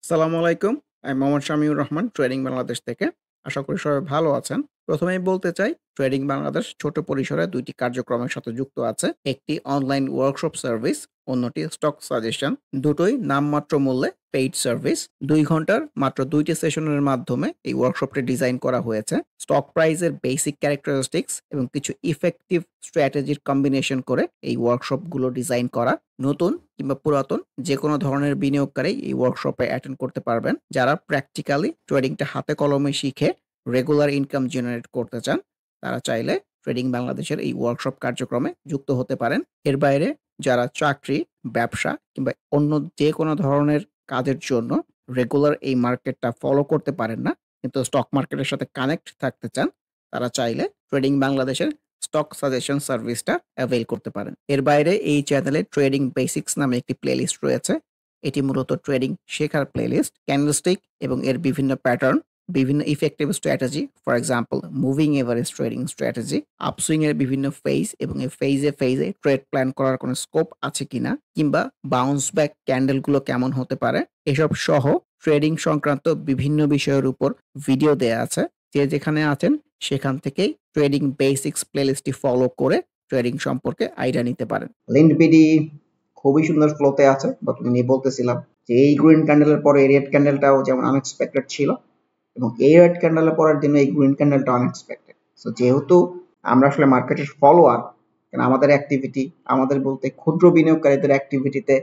আসসালামু আলাইকুম। আমি মোহাম্মদ শামিউর রহমান ট্রেডিং বাংলাদেশ থেকে। আশা করি সবাই ভালো আছেন। প্রথমেই বলতে চাই ট্রেডিং বাংলাদেশ ছোট পরিসরে ২ টি কার্যক্রমের সাথে যুক্ত আছে। একটি অনলাইন ওয়ার্কশপ সার্ভিস, অন্যটি স্টক সাজেশন। দুটোই নামমাত্র মূল্যে পেইড সার্ভিস। ২ ঘন্টার মাত্র ২ টি সেশনের মাধ্যমে এই ওয়ার্কশপটি ডিজাইন করা হয়েছে। স্টক প্রাইসের বেসিক ক্যারেক্টারিস্টিক্স এবং কিছু ইফেক্টিভ স্ট্র্যাটেজির কম্বিনেশন করে এই ওয়ার্কশপগুলো ডিজাইন করা। নতুন কিংবা পুরাতন যেকোনো ধরনের বিনিয়োগকারী এই ওয়ার্কশপে অ্যাটেন্ড করতে পারবেন। যারা প্র্যাকটিক্যালি ট্রেডিংটা হাতে কলমে শিখে রেগুলার ইনকাম জেনারেট করতে চান, তারা চাইলে ট্রেডিং বাংলাদেশের এই ওয়ার্কশপ কার্যক্রমে যুক্ত হতে পারেন। এর বাইরে যারা চাকরি, ব্যবসা কিংবা অন্য যেকোনো ধরনের কাজের জন্য রেগুলার এই মার্কেটটা ফলো করতে পারেন না, কিন্তু স্টক মার্কেটের সাথে কানেক্ট থাকতে চান, তারা চাইলে ট্রেডিং বাংলাদেশের স্টক সাজেশন সার্ভিসটা অ্যাভেইল করতে পারেন। এর বাইরে এই চ্যানেলে ট্রেডিং বেসিক্স নামে একটি প্লেলিস্ট রয়েছে। এটি মূলত ট্রেডিং শেখার প্লেলিস্ট। ক্যান্ডেলস্টিক এবং এর বিভিন্ন প্যাটার্ন, বিভিন্ন effective strategy, for example moving average trading strategy, upswing এর বিভিন্ন ফেজ এবং এই ফেজে ট্রেড প্ল্যান করার কোনো স্কোপ আছে কিনা, কিংবা বাউন্স ব্যাক ক্যান্ডেলগুলো কেমন হতে পারে, এসব সহ ট্রেডিং সংক্রান্ত বিভিন্ন বিষয়ের উপর ভিডিও দেয়া আছে। যে যেখানে আছেন সেখান থেকেই ট্রেডিং বেসিক্স প্লেলিস্টটি ফলো করে ট্রেডিং সম্পর্কে আইডিয়া নিতে পারেন। লিন্ডবিডি খুবই সুন্দর ফ্লোতে আছে, নিয়ে বলতেছিলাম যে এই গ্রিন ক্যান্ডেলের পরে এই রেড ক্যান্ডেলটাও যেমন আনএক্সপেক্টেড ছিল, এবং এই রেড ক্যান্ডেলের পরের দিনে এই গ্রিন ক্যান্ডেলটা আনএক্সপেক্টেড। সো যেহেতু আমরা আসলে মার্কেটের ফলোয়ার, আমাদের অ্যাক্টিভিটি, আমাদের বলতে ক্ষুদ্র বিনিয়োগকারীদের অ্যাক্টিভিটিতে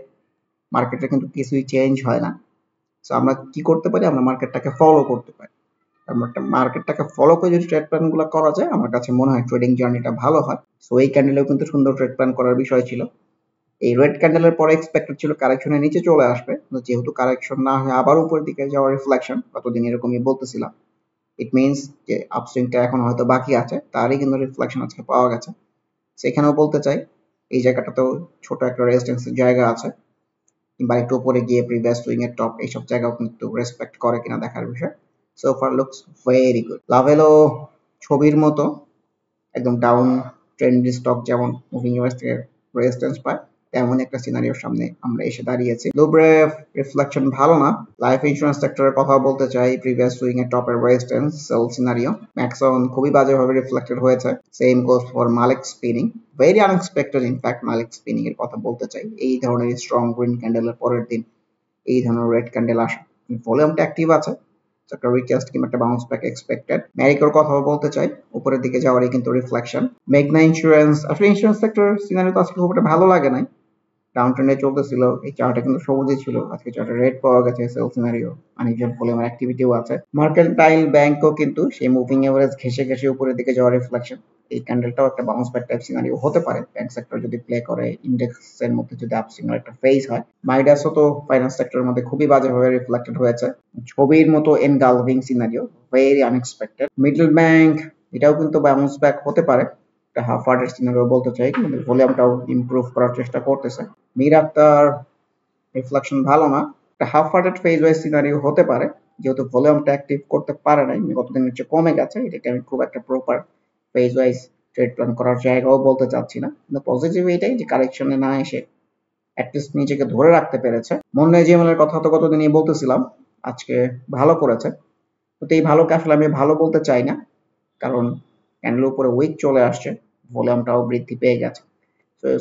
মার্কেটে কিন্তু কিছুই চেঞ্জ হয় না। সো আমরা কি করতে পারি? আমরা মার্কেটটাকে ফলো করতে পারি। মার্কেটটাকে ফলো করে যদি ট্রেড প্ল্যান গুলো করা যায়, আমার কাছে মনে হয় ট্রেডিং জার্নিটা ভালো হয়। সো এই ক্যান্ডেলেও কিন্তু সুন্দর ট্রেড প্ল্যান করার বিষয় ছিল। এই রেড ক্যান্ডেলের পরে এক্সপেক্টেড ছিল কারেকশনের নিচে চলে আসবে, যেহেতু কারেকশন না হয়ে আবার উপরের দিকে যাওয়ার রিফ্লেকশন, কতদিন এরকমই বলতেছিলাম। ইট মিনস যে আপসুইংটা এখন হয়তো বাকি আছে, তারই কিন্তু রিফ্লেকশন আজকে পাওয়া গেছে। সেখানেও বলতে চাই এই জায়গাটাতেও ছোট একটা রেজিস্ট্যান্সের জায়গা আছে, কিংবা একটু উপরে গিয়ে প্রিভিয়াস সুইং এর টপ এইসব জায়গাও কিন্তু রেসপেক্ট করে কিনা দেখার বিষয়। So far looks very good. Lovello ছবির মতো একদম ডাউন ট্রেন্ডি স্টক যেমন মুভিং এভারেজ থেকে রেজিস্ট্যান্স পায়, তেমন একটা সিনারিওর সামনে আমরা এসে দাঁড়িয়েছি। লুব্রে রিফ্লেকশন ভালো না। লাইফ ইন্স্যুরেন্স সেক্টরের কথা বলতে চাই, প্রিভিয়াস সুইং এর টপের রেজিস্ট্যান্স সেল সিনারিও ম্যাক্সন খুবই বাজেভাবে রিফ্লেক্টেড হয়েছে। Same goes for Malik spinning, very unexpected in fact Malik spinning এর কথা বলতে চাই। এই ধরনের স্ট্রং গ্রিন ক্যান্ডেলের পরের দিন এই ধরনের রেড ক্যান্ডেল আসা, ভলিউমটা অ্যাক্টিভ আছে, একটা রিটেস্ট কিংবা একটা বাউন্স ব্যাক এক্সপেক্টেড। ম্যারিকোর কথাও বলতে চাই, উপরের দিকে যাওয়ারই কিন্তু রিফ্লেকশন। মেঘনা ইন্স্যুরেন্স, আসলে ইন্স্যুরেন্স সেক্টর সিনারিও তো আজকে খুব একটা ভালো লাগে নাই। ডাউন ট্রেন্ডে চলতেছিল, এই চার্টটা কিন্তু সবুজই ছিল, আজকে চার্টে রেড পাওয়া গেছে, সেল সিনারিও অনেকজন ভলিউমের অ্যাক্টিভিটিও আছে। মার্কেন্টাইল ব্যাংকও কিন্তু সেই মুভিং এভারেজ ঘেসে ঘেসে উপরের দিকে যাওয়ার রিফ্লেকশন। এই ক্যান্ডেলটাও একটা বাউন্স ব্যাক টাইপ সিনারিও হতে পারে ব্যাংক সেক্টর যদি প্লে করে, ইন্ডেক্সের মধ্যে যদি আপসুইং এর একটা ফেজ হয়। মাইডাসও তো ফাইন্যান্স সেক্টরের মধ্যে খুবই বাজেভাবে রিফ্লেক্টেড হয়েছে, ছবির মতো এনগালভিং scenario, very unexpected. Middle bank এটাও কিন্তু বাউন্স ব্যাক হতে পারে, একটা হাফ হার্টেড সিনারিও বলতে চাই, কিন্তু ভলিউমটাও ইমপ্রুভ করার চেষ্টা করতেছে। মীর আক্তার রিফ্লেকশন ভালো না, একটা half hearted phase wise scenario হতে পারে, যেহেতু ভলিউমটা অ্যাক্টিভ করতে পারে নাই, গতদিন হচ্ছে কমে গেছে, এটাকে আমি খুব একটা proper phase wise trade plan করার জায়গাও বলতে চাচ্ছি না। কিন্তু পজিটিভ এটাই যে কারেকশনে না এসে অ্যাটলিস্ট নিজেকে ধরে রাখতে পেরেছে। মন্নে জিএমএল এর কথা তো কতদিনই বলতেছিলাম, আজকে ভালো করেছে, কিন্তু এই ভালোকে আসলে আমি ভালো বলতে চাই না, কারণ ক্যান্ডেলের উপরে উইক চলে আসছে, ভলিউমটাও বৃদ্ধি পেয়ে গেছে।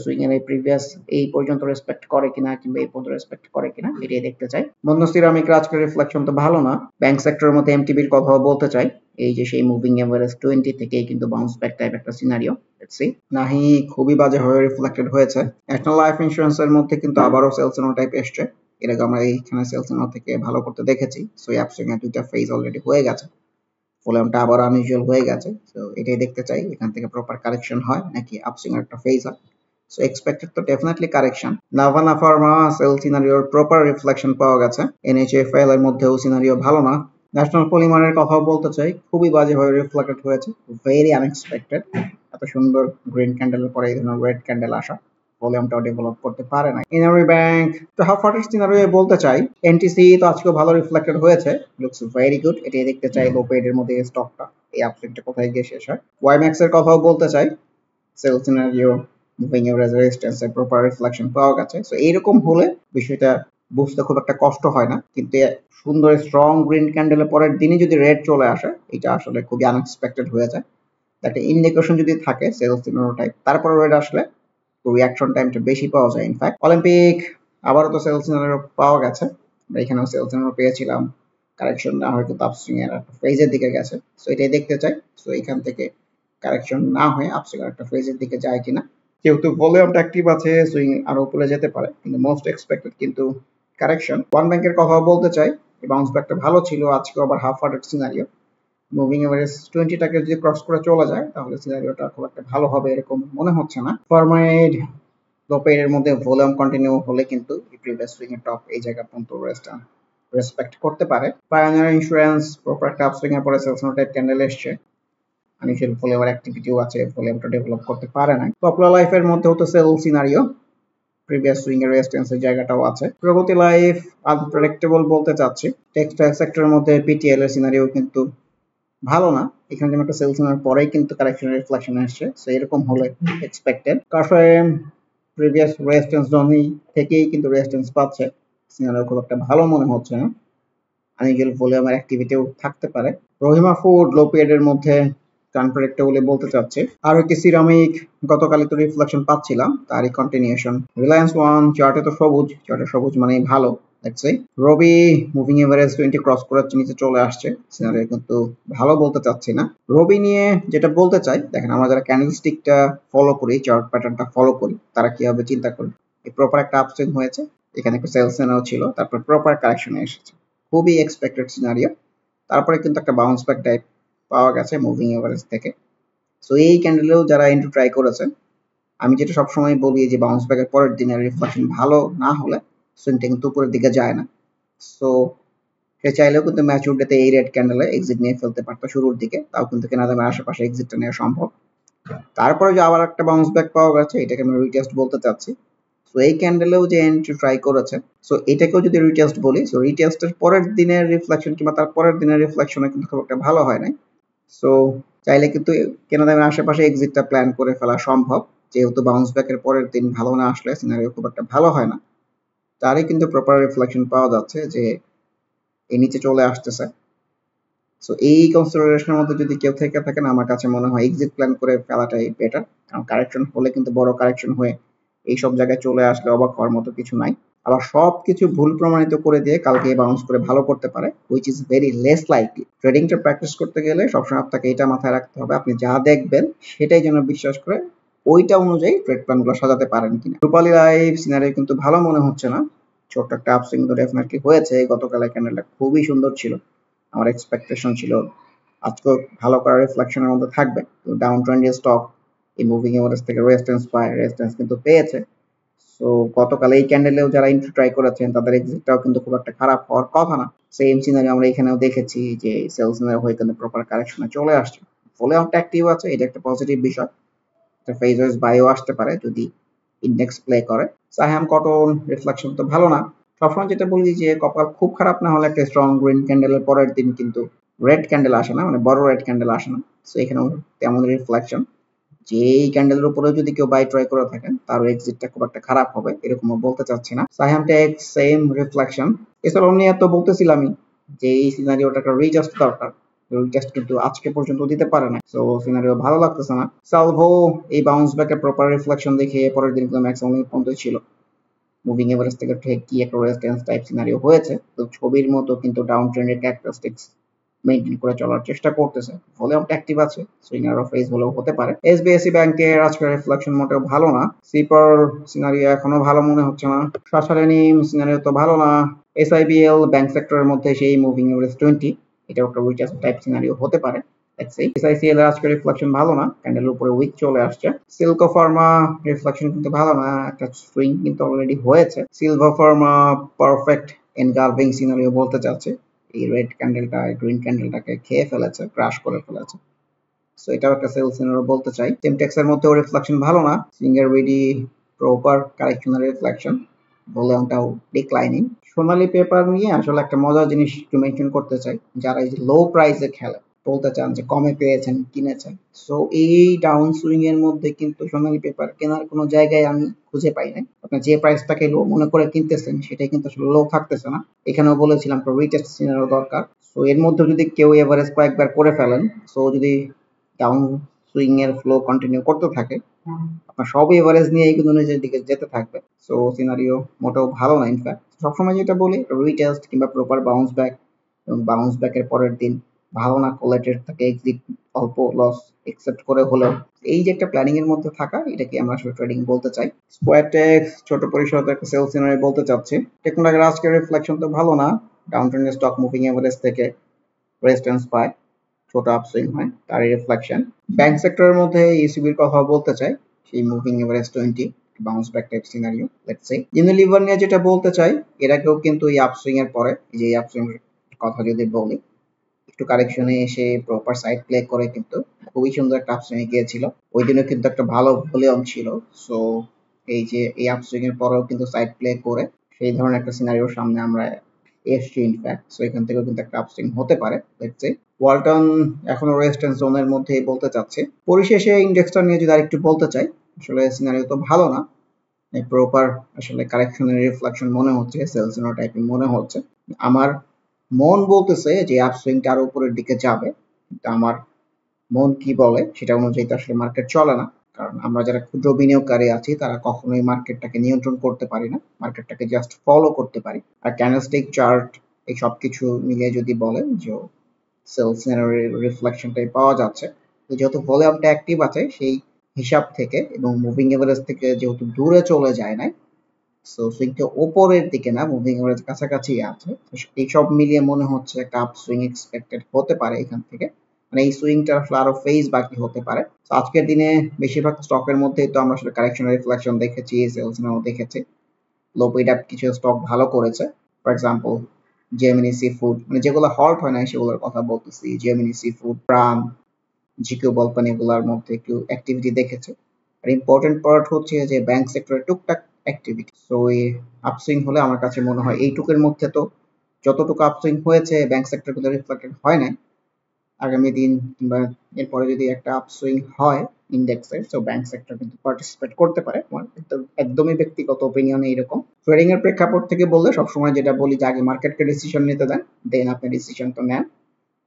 সুইং এর এই প্রিভিয়াস এই পর্যন্ত রেসপেক্ট করে কিনা, কিংবা এই পর্যন্ত রেসপেক্ট করে কিনা, এটাই দেখতে চাই। বন্ধ সিরামিকের আজকের রিফ্লেকশন তো ভালো না। ব্যাংক সেক্টরের মধ্যে এমটিবির কথাও বলতে চাই, এই যে সেই মুভিং এভারেজ 20 থেকেই কিন্তু বাউন্স ব্যাক টাইপ একটা সিনারিও। Let's see. নাহি খুবই বাজেভাবে রিফ্লেক্টেড হয়েছে। ন্যাশনাল লাইফ ইন্স্যুরেন্সের মধ্যে কিন্তু আবারও সেল সিগন্যাল টাইপ এসছে, এর আগে আমরা এইখানে সেল সিগন্যাল থেকে ভালো করতে দেখেছি। সো এই আপসুইং এর দুইটা ফেজ অলরেডি হয়ে গেছে, ভলিউমটা আবার আনইউজুয়াল হয়ে গেছে। সো এটাই দেখতে চাই এখান থেকে প্রপার কারেকশন হয় নাকি আপসুইং এর একটা ফেজ হয়। সো এক্সপেক্টেড তো definitely correction. Navana pharma sell সিনারিওর প্রপার রিফ্লেকশন পাওয়া গেছে। এনএইচএফএল এর মধ্যেও সিনারিও ভালো না। ন্যাশনাল পলিমারের কথাও বলতে চাই, খুবই বাজেভাবে রিফ্লেক্টেড হয়েছে, ভেরি আনএক্সপেক্টেড। এত সুন্দর গ্রিন ক্যান্ডেলের পরে এই ধরনের রেড ক্যান্ডেল আসা, ভলিউমটাও ডেভেলপ করতে পারে না। ইনারি ব্যাংক তো হাফ হার্টেড সিনারিও বলতে চাই। এনটিসি তো আজকেও ভালো রিফ্লেক্টেড হয়েছে, লুকস ভেরি গুড। এটাই দেখতে চাই লো পেডের মধ্যে এই স্টকটা, এই আপসুইংটা কোথায় গিয়ে শেষ হয়। ওয়াইম্যাক্স এর কথাও বলতে চাই, sell scenario moving average resistance এর প্রপার রিফ্লেকশন পাওয়া গেছে। সো এইরকম হলে বিষয়টা বুঝতে খুব একটা কষ্ট হয় না, কিন্তু সুন্দর স্ট্রং গ্রিন ক্যান্ডেলের পরের দিনই যদি রেড চলে আসে, এটা আসলে খুবই আনএক্সপেক্টেড হয়ে যায়। একটা ইন্ডিকেশন যদি থাকে সেলস সিগন্যাল টাইপ, তারপর রেড আসলে রিয়াকশন টাইমটা বেশি পাওয়া যায়। ইনফ্যাক্ট অলিম্পিক আবারও তো সেলস সিগন্যাল পাওয়া গেছে, আমরা এখানেও সেলস সিগন্যাল পেয়েছিলাম, কারেকশন না হয়তো আপসুইং এর একটা ফেজের দিকে গেছে, সো এটাই দেখতে চাই। সো এখান থেকে কারেকশন না হয়ে আপসুইং এর একটা ফেজের দিকে যায় কিনা। যেহেতু ভলিউমটা অ্যাক্টিভ আছে, সুইং আরো উপরে যেতে পারে, কিন্তু মোস্ট এক্সপেক্টেড কিন্তু কারেকশন। ওয়ান ব্যাংকের কথাও বলতে চাই, এই বাউন্স ব্যাকটা ভালো ছিল, আজকে আবার half hearted scenario. Moving average 20টাকে যদি ক্রস করে চলে যায় তাহলে সিনারিওটা খুব একটা ভালো হবে এরকম মনে হচ্ছে না। ফরমাইড লোপের মধ্যে ভলিউম কন্টিনিউ হলে কিন্তু প্রিভিয়াস সুইং এর টপ এই জায়গা পর্যন্ত রেসপেক্ট করতে পারে। পায়োনিয়ার ইন্স্যুরেন্স প্রপার একটা আপসুইং এর পরে সেলস টাইপ ক্যান্ডেল এসছে, আনইউজুয়াল ভলিউমের অ্যাক্টিভিটিও আছে, ভলিউমটা ডেভেলপ করতে পারে না। পপুলার লাইফের মধ্যেও তো সেল সিনারিও, প্রিভিয়াস সুইং এর রেজিস্ট্যান্সের জায়গাটাও আছে। প্রগতি লাইফ আনপ্রেডিক্টেবল বলতে চাচ্ছি, টেক্সটাইল সেক্টরের মধ্যে পিটিএল এর সিনারিও কিন্তু ভালো না, এখানে যেমন একটা সেলস নেওয়ার পরেই কিন্তু কারেকশনের রিফ্লেকশন আসছে, সো এরকম হলে এক্সপেক্টেড। কারণ প্রিভিয়াস রেজিস্ট্যান্স জোনই থেকেই কিন্তু রেজিস্ট্যান্স পাচ্ছে, সিনারিও খুব একটা ভালো মনে হচ্ছে না। আনইউজুয়াল ভলিউমের অ্যাক্টিভিটিও থাকতে পারে। রহিমা ফুড লো পিরিয়ডের মধ্যে আনপ্রেডিক্টেবল বলতে চাচ্ছে। আর কি সিরামিক গতকালই তো রিফ্লেকশন পাচ্ছিলাম, তারই কন্টিনিউশন। রিলায়েন্স ওয়ান চার্টে তো সবুজ, চার্টে সবুজ মানেই ভালো। রবি মুভিং এভারেজ 20 ক্রস করে নিচে চলে আসছে, সিনারিও কিন্তু ভালো বলতে চাচ্ছি না। রবি নিয়ে যেটা বলতে চাই, দেখেন আমরা যারা ক্যান্ডেলস্টিকটা ফলো করি, চার্ট প্যাটার্নটা ফলো করি, তারা কিভাবে চিন্তা করি। এই প্রপার একটা আপসুইং হয়েছে, এখানে একটা সেলস নেওয়া ছিল, তারপর প্রপার কারেকশনে এসেছে, খুবই এক্সপেক্টেড সিনারিও। তারপরে কিন্তু একটা বাউন্স ব্যাক টাইপ পাওয়া গেছে মুভিং এভারেজ থেকে। সো এই ক্যান্ডেলেও যারা ইন্টু ট্রাই করেছেন, আমি যেটা সবসময় বলি যে বাউন্স ব্যাকের পরের দিনের রিফ্লেকশন ভালো না হলে সুইংটা কিন্তু উপরের দিকে যায় না। সো সে চাইলেও কিন্তু ম্যাচিউর ডেতে এই রেড ক্যান্ডেলে এক্সিট নিয়ে ফেলতে পারতো শুরুর দিকে, তাও কিন্তু কেনা দামের আশেপাশে এক্সিটটা নেওয়া সম্ভব। তারপরে যে আবার একটা বাউন্স ব্যাক পাওয়া গেছে, এটাকে আমি রিটেস্ট বলতে চাচ্ছি। সো এই ক্যান্ডেলেও যে এন্ট্রি ট্রাই করেছে, সো এটাকেও যদি রিটেস্ট বলি, সো রিটেস্টের পরের দিনের রিফ্লেকশন কিংবা তার পরের দিনের রিফ্লেকশনে কিন্তু খুব একটা ভালো হয় নাই। সো চাইলে কিন্তু কেনা দামের আশেপাশে এক্সিটটা প্ল্যান করে ফেলা সম্ভব, যেহেতু বাউন্স ব্যাকের পরের দিন ভালো না আসলে সিনারিও খুব একটা ভালো হয় না। তারই কিন্তু প্রপার রিফ্লেকশন পাওয়া যাচ্ছে যে এই নিচে চলে আসতেছে। সো এই কনসিডারেশনের মধ্যে যদি কেউ থেকে থাকেন, আমার কাছে মনে হয় এক্সিট প্ল্যান করে ফেলাটাই বেটার, কারণ কারেকশন হলে কিন্তু বড় কারেকশন হয়ে এইসব জায়গায় চলে আসলে অবাক হওয়ার মতো কিছু নাই। আবার সবকিছু ভুল প্রমাণিত করে দিয়ে কালকে বাউন্স করে ভালো করতে পারে, which is very less likely. ট্রেডিংটা প্র্যাকটিস করতে গেলে সবসময় আপনাকে এটা মাথায় রাখতে হবে, আপনি যা দেখবেন সেটাই যেন বিশ্বাস করে ওইটা অনুযায়ী ট্রেড প্ল্যানগুলো সাজাতে পারেন কিনা। রূপালী লাইভ সিনারিও কিন্তু ভালো মনে হচ্ছে না, ছোট্ট একটা আপসুইং তো ডেফিনেটলি হয়েছে, গতকালের ক্যান্ডেলটা খুবই সুন্দর ছিল, আমার এক্সপেকটেশন ছিল আজকেও ভালো করার রিফ্লেকশনের মধ্যে থাকবে। তো ডাউন ট্রেন্ডের স্টক এই মুভিং এভারেজ থেকে রেজিস্ট্যান্স পায়, রেজিস্ট্যান্স কিন্তু পেয়েছে। সো গতকাল এই ক্যান্ডেলেও যারা এন্ট্রি ট্রাই করেছেন তাদের এক্সিটটাও কিন্তু খুব একটা খারাপ হওয়ার কথা না। সেম সিনারিও আমরা এখানেও দেখেছি যে সেলস হয়ে কিন্তু প্রপার কারেকশনে চলে আসছে, ভলিউমটা অ্যাক্টিভ আছে, এটা একটা পজিটিভ বিষয়। একটা ফেজ ওয়াইজ বাইও আসতে পারে যদি ইন্ডেক্স প্লে করে। সাহাম কটন রিফ্লেকশন তো ভালো না, সবসময় যেটা বলি যে কপাল খুব খারাপ না হলে একটা স্ট্রং গ্রিন ক্যান্ডেলের পরের দিন কিন্তু রেড ক্যান্ডেল আসে না, মানে বড় রেড ক্যান্ডেল আসে না। সো এখানেও তেমন রিফ্লেকশন, যে এই ক্যান্ডেলের উপরেও যদি কেউ বাই ট্রাই করে থাকেন তারও এক্সিটটা খুব একটা খারাপ হবে এরকমও বলতে চাচ্ছি না। সাহাম টেক সেম রিফ্লেকশন। এছাড়াও নিয়ে তো বলতেছিলামই যে এই সিনারিওটা একটা রিজাস্ট দরকার, রিটেস্ট কিন্তু আজকে পর্যন্ত দিতে পারে না, সো সিনারিও ভালো লাগতেছে না। সালভো এই বাউন্স ব্যাকের প্রপার রিফ্লেকশন দেখে পরের দিন কিন্তু ম্যাক্সিমাম পর্যন্ত ছিল, মুভিং এভারেজ থেকে কি একটা রেজিস্ট্যান্স টাইপ সিনারিও হয়েছে, তো ছবির মতো কিন্তু ডাউন ট্রেন্ডের ক্যারেক্টারিস্টিক্স মেইনটেইন করে চলার চেষ্টা করতেছে, ভলিউমটা অ্যাক্টিভ আছে, সুইঙ্গার অফ ফেজ হলেও হতে পারে। এসবিএসসি ব্যাংকের আজকের রিফ্লেকশন মোটেও ভালো না, সিপার সিনারিও এখনো ভালো মনে হচ্ছে না, শাসারেনি সিনারিও তো ভালো না। এসআইবিএল ব্যাংক সেক্টরের মধ্যে সেই মুভিং এভারেজ 20, এটা একটা রিটেস্ট টাইপ সিনারিও হতে পারে। এসআইসিএল এর আজকে রিফ্লেকশন ভালো না, ক্যান্ডেলের উপরে উইক চলে আসছে। সিল্কো ফার্মা রিফ্লেকশন কিন্তু ভালো না, একটা সুইং কিন্তু অলরেডি হয়েছে। সিলভার ফার্মা পারফেক্ট এনগালভিং সিনারিও বলতে চাচ্ছে, এই রেড ক্যান্ডেলটা গ্রিন ক্যান্ডেলটাকে খেয়ে ফেলেছে, ক্রাশ করে ফেলেছে, সো এটাও একটা সেল সিনারিও বলতে চাই। টেমটেক্স এর মধ্যেও রিফ্লেকশন ভালো না, singer BD proper correctional reflection, ভলিউমটাও ডিক্লাইনিং। সোনালী পেপার নিয়ে আসলে একটা মজার জিনিস একটু মেনশন করতে চাই, যারা এই যে লো প্রাইসে খেলে বলতে চান যে কমে পেয়েছেন, কিনেছেন। সো এই ডাউন সুইং এর মধ্যে কিন্তু সোনালী পেপার কেনার কোনো জায়গায় আমি খুঁজে পাই নাই। আপনি যে প্রাইসটাকে লো মনে করে কিনতেছেন সেটাই কিন্তু আসলে লো থাকতেছে না। এখানেও বলেছিলাম একটা রিটেস্ট সিনারিও দরকার। সো এর মধ্যে যদি কেউ এভারেজ কয়েকবার করে ফেলেন, সো যদি ডাউন সুইং এর ফ্লো কন্টিনিউ করতে থাকে, আপনার সব এভারেজ নিয়ে এগুলো নিজের দিকে যেতে থাকবে। সো সিনারিও মোটেও ভালো না। ইনফ্যাক্ট সবসময় যেটা বলি, রিটেস্ট কিংবা প্রপার বাউন্স ব্যাক, এবং বাউন্স ব্যাকের পরের দিন ভালো না করলে তাকে এক্সিট, অল্প লস একসেপ্ট করে হলেও এই যে একটা প্ল্যানিং এর মধ্যে থাকা, এটাকে আমরা আসলে ট্রেডিং বলতে চাই। স্কোয়ারটেক্স ছোট পরিসরে একটা সেল সিনারি বলতে চাচ্ছি। টেকনোটাকের আজকের রিফ্লেকশন তো ভালো না। ডাউন ট্রেন্ডের স্টক মুভিং এভারেজ থেকে রেজিস্ট্যান্স পায়, ছোট আপসুইং হয়, তারই রিফ্লেকশন। ব্যাংক সেক্টরের মধ্যে ইসিবির কথা বলতে চাই, সেই moving average 20 bounce back type scenario. Let's say Unilever নিয়ে যেটা বলতে চাই, এটাকেও কিন্তু এই আপসুইং এর পরে, যে এই আপসুইং কথা যদি বলি, একটু কারেকশনে এসে প্রপার সাইড প্লে করে কিন্তু খুবই সুন্দর একটা আপসুইং এ গিয়েছিল। ওই দিনও কিন্তু একটা ভালো ভলিউম ছিল। সো এই যে এই আপসুইং এর পরেও কিন্তু সাইড প্লে করে সেই ধরনের একটা সিনারিওর সামনে আমরা এসছি ইনফ্যাক্ট। সো এখান থেকেও কিন্তু একটা আপসুইং হতে পারে। লেটস সে ওয়ালটন এখনো রেজিস্ট্যান্স জোনের মধ্যেই বলতে চাচ্ছে। পরিশেষে ইন্ডেক্সটা নিয়ে যদি আরেকটু বলতে চাই, আসলে সিনারিও তো ভালো না। প্রপার আসলে কারেকশনের রিফ্লেকশন মনে হচ্ছে, সেলস টাইপের মনে হচ্ছে। আমার মন বলতেছে যে আপসুইংটা আরো উপরের দিকে যাবে, কিন্তু আমার মন কি বলে সেটা অনুযায়ী তো আসলে মার্কেট চলে না। কারণ আমরা যারা ক্ষুদ্র বিনিয়োগকারী আছি তারা কখনোই মার্কেটটাকে নিয়ন্ত্রণ করতে পারি না, মার্কেটটাকে জাস্ট ফলো করতে পারি। আর ক্যান্ডেলস্টিক চার্ট এই সব কিছু মিলিয়ে যদি বলেন যে সেলস রিফ্লেকশনটাই পাওয়া যাচ্ছে, তো যেহেতু ভলিউমটা অ্যাক্টিভ আছে সেই হিসাব থেকে এবং মুভিং এভারেজ থেকে যেহেতু দূরে চলে যায় নাই, সো সুইংটা ওপরের দিকে না, মুভিং এভারেজ কাছাকাছি আছে। এইসব মিলিয়ে মনে হচ্ছে একটা আপ সুইং এক্সপেক্টেড হতে পারে এখান থেকে। মানে এই সুইংটা আসলে আরো ফেজ বাকি হতে পারে। তো আজকের দিনে বেশিরভাগ স্টকের মধ্যেই তো আমরা আসলে কারেকশন রিফ্লেকশন দেখেছি, সেলস নাও দেখেছি। লো পেড আপ কিছু স্টক ভালো করেছে। For example Gemini sea food, মানে যেগুলো হল্ট হয় না সেগুলোর কথা বলতেছি। জেমিনি সি ফুড, প্রাম, জিকিউ বলপান এগুলোর মধ্যে একটু অ্যাক্টিভিটি দেখেছে। আর ইম্পর্টেন্ট পার্ট হচ্ছে যে ব্যাংক সেক্টরে টুকটাক অ্যাক্টিভিটি। সো এই আপসুইং হলে আমার কাছে মনে হয় এইটুকুর মধ্যে তো যতটুকু আপসুইং হয়েছে ব্যাংক সেক্টর কিন্তু রিফ্লেক্টেড হয় নাই। আগামী দিন কিংবা এরপরে যদি একটা আপসুইং হয় ইন্ডেক্সের, সো ব্যাংক সেক্টর কিন্তু পার্টিসিপেট করতে পারে। আমার কিন্তু একদমই ব্যক্তিগত ওপিনিয়ন এইরকম। ট্রেডিং এর প্রেক্ষাপট থেকে বললে সবসময় যেটা বলি যে আগে মার্কেটকে ডিসিশন নিতে দেন, দেন আপনি ডিসিশন তো নেন,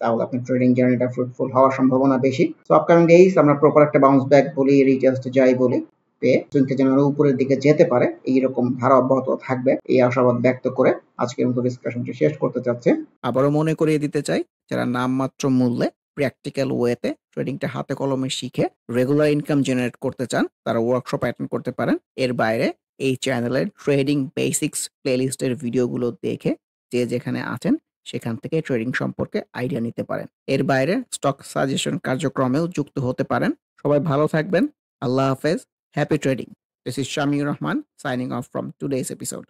তাহলে আপনার ট্রেডিং জার্নিটা ফ্রুটফুল হওয়ার সম্ভাবনা বেশি। সো আপকামিং ডেইজ আমরা প্রপার একটা বাউন্স ব্যাক বলি, রিটেস্ট যাই বলি, পেয়ে সুইংটা যেন উপরের দিকে যেতে পারে এইরকম ধারা অব্যাহত থাকবে এই আশাবাদ ব্যক্ত করে আজকের মতো ডিসকাশনটি শেষ করতে চাচ্ছি। আবারও মনে করিয়ে দিতে চাই, যারা নামমাত্র মূল্যে প্র্যাকটিক্যাল ওয়েতে ট্রেডিংটা হাতে কলমে শিখে রেগুলার ইনকাম জেনারেট করতে চান, তারা ওয়ার্কশপ অ্যাটেন্ড করতে পারেন। এর বাইরে এই চ্যানেলের ট্রেডিং বেসিক্স প্লেলিস্টের ভিডিওগুলো দেখে যে যেখানে আছেন সেখান থেকে ট্রেডিং সম্পর্কে আইডিয়া নিতে পারেন। এর বাইরে স্টক সাজেশন কার্যক্রমেও যুক্ত হতে পারেন। সবাই ভালো থাকবেন। আল্লাহ হাফেজ। Happy trading. This is Shamiur Rahman signing off from today's episode.